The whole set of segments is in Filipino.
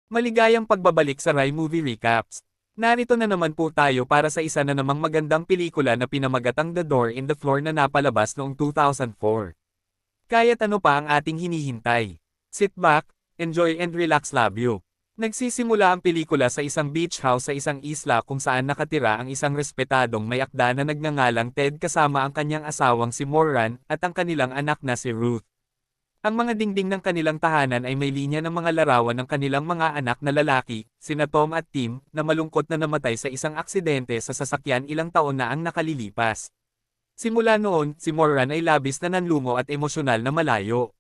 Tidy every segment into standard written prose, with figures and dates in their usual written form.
Maligayang pagbabalik sa Rai Movie Recaps. Narito na naman po tayo para sa isa na namang magandang pelikula na pinamagatang The Door in the Floor na napalabas noong 2004. Kaya't ano pa ang ating hinihintay? Sit back, enjoy and relax love you. Nagsisimula ang pelikula sa isang beach house sa isang isla kung saan nakatira ang isang respetadong may akda na nagngangalang Ted kasama ang kanyang asawang si Moran at ang kanilang anak na si Ruth. Ang mga dingding ng kanilang tahanan ay may linya ng mga larawan ng kanilang mga anak na lalaki, sina Tom at Tim, na malungkot na namatay sa isang aksidente sa sasakyan ilang taon na ang nakalilipas. Simula noon, si Moran ay labis na nanlumo at emosyonal na malayo.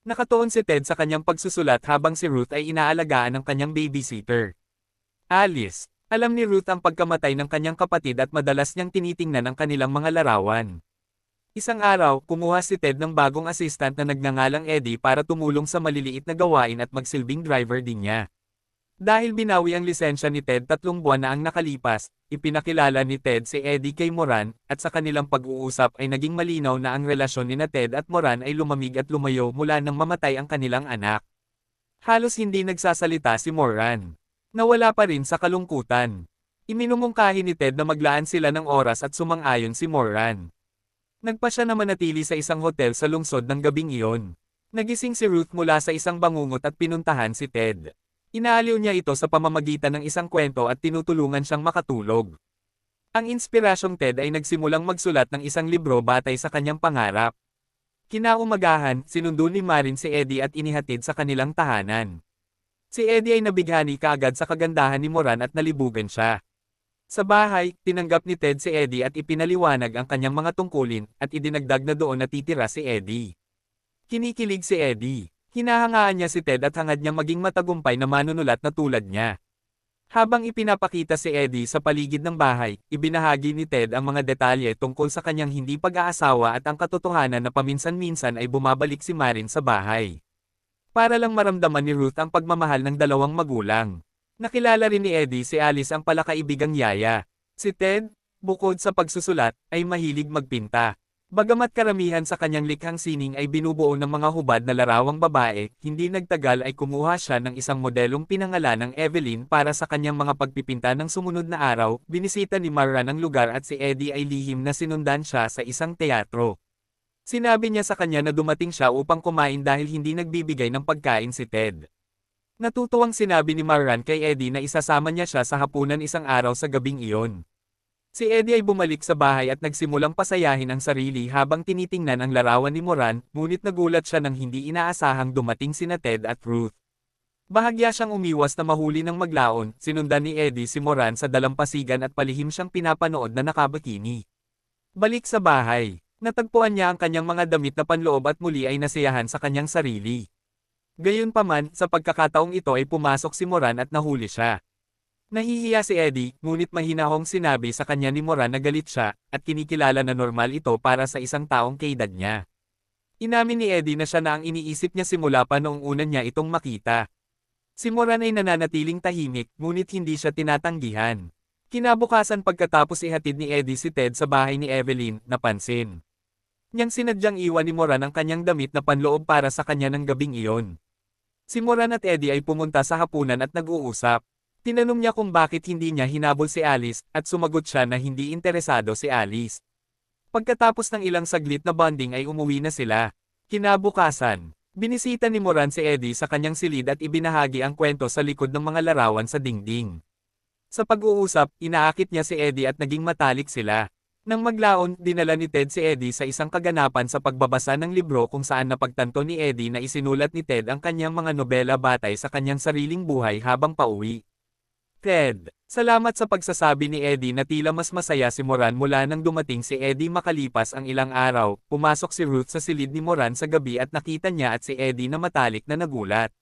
Nakatuon si Ted sa kanyang pagsusulat habang si Ruth ay inaalagaan ng kanyang babysitter. Alice. Alam ni Ruth ang pagkamatay ng kanyang kapatid at madalas niyang tinitingnan ang kanilang mga larawan. Isang araw, kumuha si Ted ng bagong assistant na nagngangalang Eddie para tumulong sa maliliit na gawain at magsilbing driver din niya. Dahil binawi ang lisensya ni Ted 3 buwan na ang nakalipas, ipinakilala ni Ted si Eddie kay Moran, at sa kanilang pag-uusap ay naging malinaw na ang relasyon ni Ted at Moran ay lumamig at lumayo mula nang mamatay ang kanilang anak. Halos hindi nagsasalita si Moran. Nawala pa rin sa kalungkutan. Iminumungkahi ni Ted na maglaan sila ng oras at sumang-ayon si Moran. Nagpa siya na manatili sa isang hotel sa lungsod ng gabing iyon. Nagising si Ruth mula sa isang bangungot at pinuntahan si Ted. Inaaliw niya ito sa pamamagitan ng isang kwento at tinutulungan siyang makatulog. Ang inspirasyong Ted ay nagsimulang magsulat ng isang libro batay sa kanyang pangarap. Kinaumagahan, sinundo ni Marin si Eddie at inihatid sa kanilang tahanan. Si Eddie ay nabighani kaagad sa kagandahan ni Moran at nalibugan siya. Sa bahay, tinanggap ni Ted si Eddie at ipinaliwanag ang kanyang mga tungkulin, at idinagdag na doon natitira si Eddie. Kinikilig si Eddie. Hinahangaan niya si Ted at hangad niyang maging matagumpay na manunulat na tulad niya. Habang ipinapakita si Eddie sa paligid ng bahay, ibinahagi ni Ted ang mga detalye tungkol sa kanyang hindi pag-aasawa at ang katotohanan na paminsan-minsan ay bumabalik si Marin sa bahay. Para lang maramdaman ni Ruth ang pagmamahal ng dalawang magulang. Nakilala rin ni Eddie si Alice ang palakaibigang yaya. Si Ted, bukod sa pagsusulat, ay mahilig magpinta. Bagamat karamihan sa kanyang likhang sining ay binubuo ng mga hubad na larawang babae, hindi nagtagal ay kumuha siya ng isang modelong pinangalanang Evelyn para sa kanyang mga pagpipinta ng sumunod na araw. Binisita ni Moran ang lugar at si Eddie ay lihim na sinundan siya sa isang teatro. Sinabi niya sa kanya na dumating siya upang kumain dahil hindi nagbibigay ng pagkain si Ted. Natutuwang sinabi ni Moran kay Eddie na isasama niya siya sa hapunan isang araw sa gabing iyon. Si Eddie ay bumalik sa bahay at nagsimulang pasayahin ang sarili habang tinitingnan ang larawan ni Moran, ngunit nagulat siya nang hindi inaasahang dumating sina Ted at Ruth. Bahagya siyang umiwas na mahuli ng maglaon, sinundan ni Eddie si Moran sa dalampasigan at palihim siyang pinapanood na nakabikini. Balik sa bahay, natagpuan niya ang kanyang mga damit na panloob at muli ay nasiyahan sa kanyang sarili. Gayunpaman, sa pagkakataong ito ay pumasok si Moran at nahuli siya. Nahihiya si Eddie, ngunit mahinahong sinabi sa kanya ni Moran na galit siya, at kinikilala na normal ito para sa isang taong kaedad niya. Inamin ni Eddie na siya na ang iniisip niya simula pa noong una niya itong makita. Si Moran ay nananatiling tahimik, ngunit hindi siya tinatanggihan. Kinabukasan pagkatapos ihatid ni Eddie si Ted sa bahay ni Evelyn, napansin niyang sinadyang iwan ni Moran ang kanyang damit na panloob para sa kanya ng gabing iyon. Si Moran at Eddie ay pumunta sa hapunan at nag-uusap. Tinanong niya kung bakit hindi niya hinabol si Alice, at sumagot siya na hindi interesado si Alice. Pagkatapos ng ilang saglit na bonding ay umuwi na sila. Kinabukasan, binisita ni Moran si Eddie sa kanyang silid at ibinahagi ang kwento sa likod ng mga larawan sa dingding. Sa pag-uusap, inaakit niya si Eddie at naging matalik sila. Nang maglaon, dinala ni Ted si Eddie sa isang kaganapan sa pagbabasa ng libro kung saan napagtanto ni Eddie na isinulat ni Ted ang kanyang mga nobela batay sa kanyang sariling buhay habang pauwi. Ted, salamat sa pagsasabi ni Eddie na tila mas masaya si Moran mula nang dumating si Eddie makalipas ang ilang araw. Pumasok si Ruth sa silid ni Moran sa gabi at nakita niya at si Eddie na matalik na nagulat.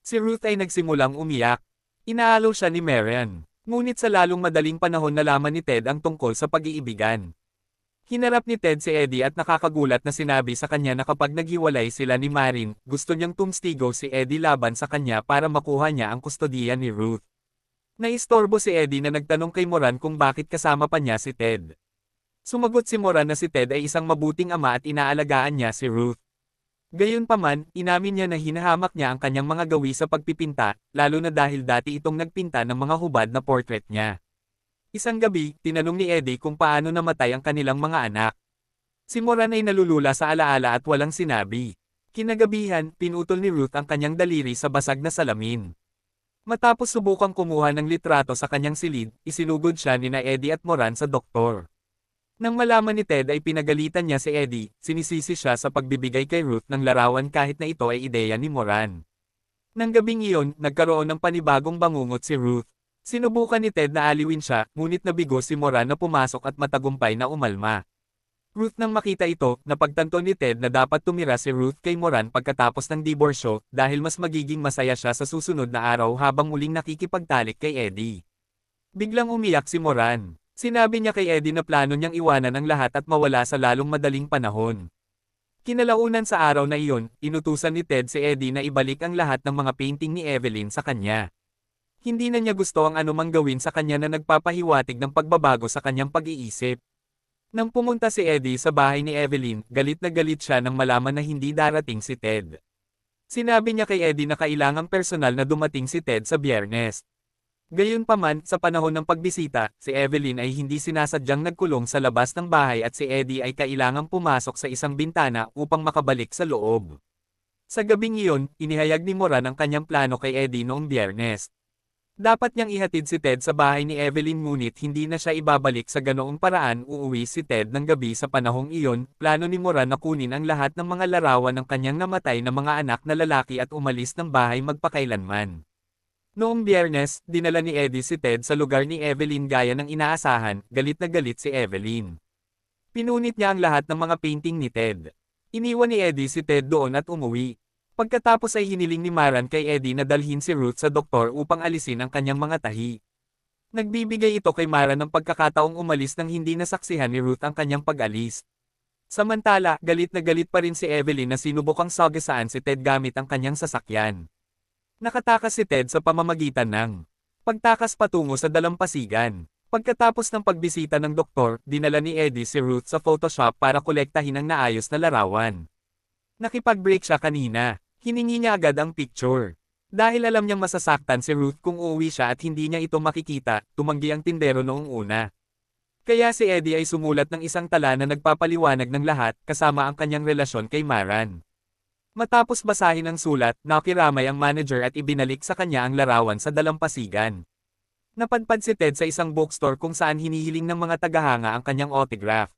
Si Ruth ay nagsimulang umiyak. Inaalo siya ni Marian. Ngunit sa lalong madaling panahon nalaman ni Ted ang tungkol sa pag-iibigan. Hinarap ni Ted si Eddie at nakakagulat na sinabi sa kanya na kapag naghiwalay sila ni Marin, gusto niyang tumstigo si Eddie laban sa kanya para makuha niya ang kustodiya ni Ruth. Naistorbo si Eddie na nagtanong kay Moran kung bakit kasama pa niya si Ted. Sumagot si Moran na si Ted ay isang mabuting ama at inaalagaan niya si Ruth. Gayunpaman, inamin niya na hinahamak niya ang kanyang mga gawi sa pagpipinta, lalo na dahil dati itong nagpinta ng mga hubad na portrait niya. Isang gabi, tinanong ni Eddie kung paano namatay ang kanilang mga anak. Si Moran ay nalulula sa alaala at walang sinabi. Kinagabihan, pinutol ni Ruth ang kanyang daliri sa basag na salamin. Matapos subukang kumuha ng litrato sa kanyang silid, isinugod siya nina Eddie at Moran sa doktor. Nang malaman ni Ted ay pinagalitan niya si Eddie, sinisisi siya sa pagbibigay kay Ruth ng larawan kahit na ito ay ideya ni Moran. Nang gabing iyon, nagkaroon ng panibagong bangungot si Ruth. Sinubukan ni Ted na aliwin siya, ngunit nabigo si Moran na pumasok at matagumpay na umalma. Ruth nang makita ito, napagtanto ni Ted na dapat tumira si Ruth kay Moran pagkatapos ng diborsyo, dahil mas magiging masaya siya sa susunod na araw habang muling nakikipagtalik kay Eddie. Biglang umiyak si Moran. Sinabi niya kay Eddie na plano niyang iwanan ang lahat at mawala sa lalong madaling panahon. Kinalaunan sa araw na iyon, inutusan ni Ted si Eddie na ibalik ang lahat ng mga painting ni Evelyn sa kanya. Hindi na niya gusto ang anumang gawin sa kanya na nagpapahiwatig ng pagbabago sa kanyang pag-iisip. Nang pumunta si Eddie sa bahay ni Evelyn, galit na galit siya nang malaman na hindi darating si Ted. Sinabi niya kay Eddie na kailangang personal na dumating si Ted sa Biyernes. Gayunpaman, sa panahon ng pagbisita, si Evelyn ay hindi sinasadyang nagkulong sa labas ng bahay at si Eddie ay kailangang pumasok sa isang bintana upang makabalik sa loob. Sa gabing iyon, inihayag ni Moran ang kanyang plano kay Eddie noong Biyernes. Dapat niyang ihatid si Ted sa bahay ni Evelyn ngunit hindi na siya ibabalik sa ganoong paraan. Uuwi si Ted ng gabi sa panahong iyon. Plano ni Moran na kunin ang lahat ng mga larawan ng kanyang namatay na mga anak na lalaki at umalis ng bahay magpakailanman. Noong Biyernes, dinala ni Eddie si Ted sa lugar ni Evelyn gaya ng inaasahan. Galit na galit si Evelyn. Pinunit niya ang lahat ng mga painting ni Ted. Iniwan ni Eddie si Ted doon at umuwi. Pagkatapos ay hiniling ni Moran kay Eddie na dalhin si Ruth sa doktor upang alisin ang kanyang mga tahi. Nagbibigay ito kay Moran ng pagkakataong umalis nang hindi nasaksihan ni Ruth ang kanyang pag-alis. Samantala, galit na galit pa rin si Evelyn na sinubukang sagasaan si Ted gamit ang kanyang sasakyan. Nakatakas si Ted sa pamamagitan ng pagtakas patungo sa dalampasigan. Pagkatapos ng pagbisita ng doktor, dinala ni Eddie si Ruth sa Photoshop para kolektahin ang naayos na larawan. Nakipag-break siya kanina. Hiningi niya agad ang picture. Dahil alam niyang masasaktan si Ruth kung uuwi siya at hindi niya ito makikita, tumanggi ang tindero noong una. Kaya si Eddie ay sumulat ng isang tala na nagpapaliwanag ng lahat, kasama ang kanyang relasyon kay Moran. Matapos basahin ang sulat, nakiramay ang manager at ibinalik sa kanya ang larawan sa dalampasigan. Napadpad si Ted sa isang bookstore kung saan hinihiling ng mga tagahanga ang kanyang autograph.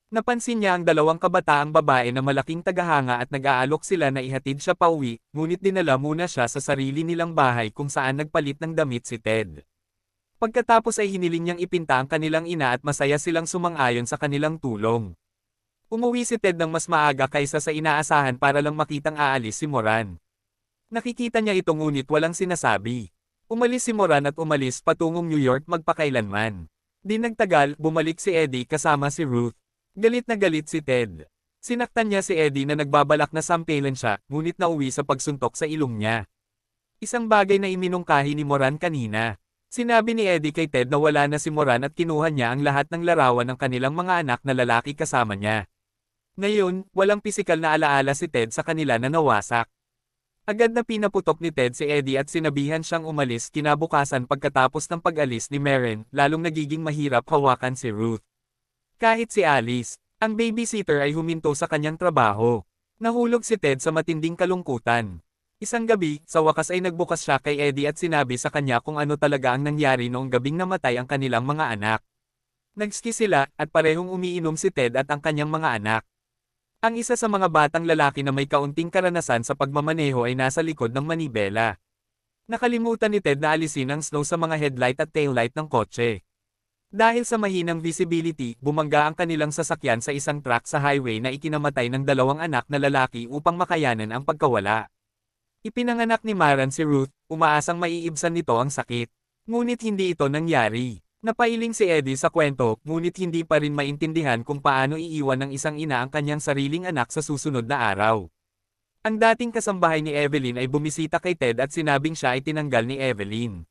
Napansin niya ang dalawang kabataang babae na malaking tagahanga at nag-aalok sila na ihatid siya pauwi, ngunit dinala muna siya sa sarili nilang bahay kung saan nagpalit ng damit si Ted. Pagkatapos ay hiniling niyang ipinta ang kanilang ina at masaya silang sumang-ayon sa kanilang tulong. Umuwi si Ted ng mas maaga kaysa sa inaasahan para lang makitang aalis si Moran. Nakikita niya ito ngunit walang sinasabi. Umalis si Moran at umalis patungong New York magpakailanman. Di nagtagal, bumalik si Eddie kasama si Ruth. Galit na galit si Ted. Sinaktan niya si Eddie na nagbabalak na sampalin siya, ngunit nauwi sa pagsuntok sa ilong niya. Isang bagay na iminungkahi ni Moran kanina. Sinabi ni Eddie kay Ted na wala na si Moran at kinuha niya ang lahat ng larawan ng kanilang mga anak na lalaki kasama niya. Ngayon, walang pisikal na alaala si Ted sa kanila na nawasak. Agad na pinaputok ni Ted si Eddie at sinabihan siyang umalis kinabukasan pagkatapos ng pag-alis ni Maren, lalong nagiging mahirap hawakan si Ruth. Kahit si Alice, ang babysitter ay huminto sa kanyang trabaho. Nahulog si Ted sa matinding kalungkutan. Isang gabi, sa wakas ay nagbukas siya kay Eddie at sinabi sa kanya kung ano talaga ang nangyari noong gabing namatay ang kanilang mga anak. Nagski sila, at parehong umiinom si Ted at ang kanyang mga anak. Ang isa sa mga batang lalaki na may kaunting karanasan sa pagmamaneho ay nasa likod ng manibela. Nakalimutan ni Ted na alisin ang snow sa mga headlight at taillight ng kotse. Dahil sa mahinang visibility, bumangga ang kanilang sasakyan sa isang truck sa highway na ikinamatay ng dalawang anak na lalaki upang makayanan ang pagkawala. Ipinanganak ni Moran si Ruth, umaasang maiibsan nito ang sakit. Ngunit hindi ito nangyari. Napailing si Eddie sa kwento, ngunit hindi pa rin maintindihan kung paano iiwan ng isang ina ang kanyang sariling anak sa susunod na araw. Ang dating kasambahay ni Evelyn ay bumisita kay Ted at sinabing siya ay tinanggal ni Evelyn.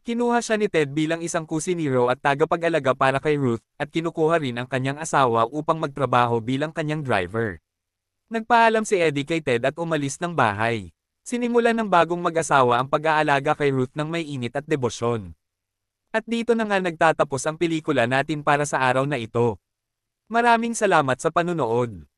Kinuha siya ni Ted bilang isang kusinero at tagapag-alaga para kay Ruth, at kinukuha rin ang kanyang asawa upang magtrabaho bilang kanyang driver. Nagpaalam si Eddie kay Ted at umalis ng bahay. Sinimulan ng bagong mag-asawa ang pag-aalaga kay Ruth ng may init at debosyon. At dito na nga nagtatapos ang pelikula natin para sa araw na ito. Maraming salamat sa panunood.